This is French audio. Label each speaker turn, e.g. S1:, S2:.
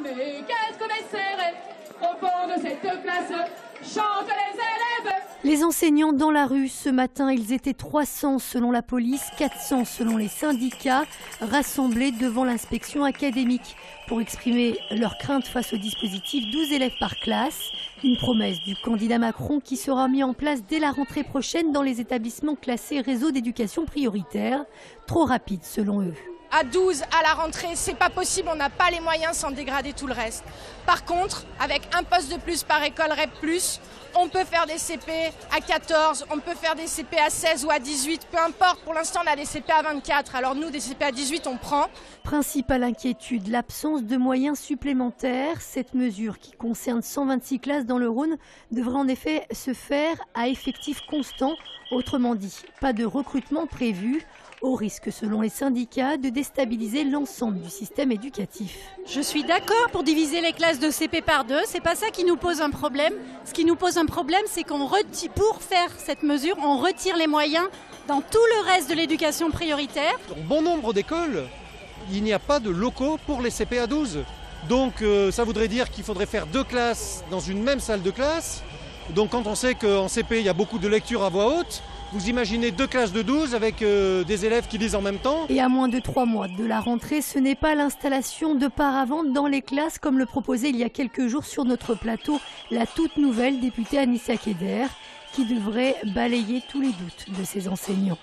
S1: Mais qu'est-ce qu'on essaierait au fond de cette classe? Chantent les élèves.
S2: Les enseignants dans la rue ce matin, ils étaient 300 selon la police, 400 selon les syndicats, rassemblés devant l'inspection académique pour exprimer leurs craintes face au dispositif 12 élèves par classe. Une promesse du candidat Macron qui sera mis en place dès la rentrée prochaine dans les établissements classés réseau d'éducation prioritaire. Trop rapide selon eux.
S3: À 12 à la rentrée, c'est pas possible, on n'a pas les moyens sans dégrader tout le reste. Par contre, avec un poste de plus par école REP+, on peut faire des CP à 14, on peut faire des CP à 16 ou à 18, peu importe. Pour l'instant, on a des CP à 24, alors nous, des CP à 18, on prend.
S2: Principale inquiétude, l'absence de moyens supplémentaires. Cette mesure qui concerne 126 classes dans le Rhône devrait en effet se faire à effectif constant. Autrement dit, pas de recrutement prévu, au risque, selon les syndicats, de déstabiliser l'ensemble du système éducatif.
S4: Je suis d'accord pour diviser les classes de CP par deux, c'est pas ça qui nous pose un problème. Ce qui nous pose un problème, c'est qu'on retire, pour faire cette mesure, on retire les moyens dans tout le reste de l'éducation prioritaire.
S5: Dans bon nombre d'écoles, il n'y a pas de locaux pour les CP à 12. Donc ça voudrait dire qu'il faudrait faire 2 classes dans une même salle de classe. Donc quand on sait qu'en CP, il y a beaucoup de lecture à voix haute, vous imaginez 2 classes de 12 avec des élèves qui lisent en même temps.
S2: Et à moins de 3 mois de la rentrée, ce n'est pas l'installation de paraventes dans les classes comme le proposait il y a quelques jours sur notre plateau la toute nouvelle députée Anissa Keder, qui devrait balayer tous les doutes de ses enseignants.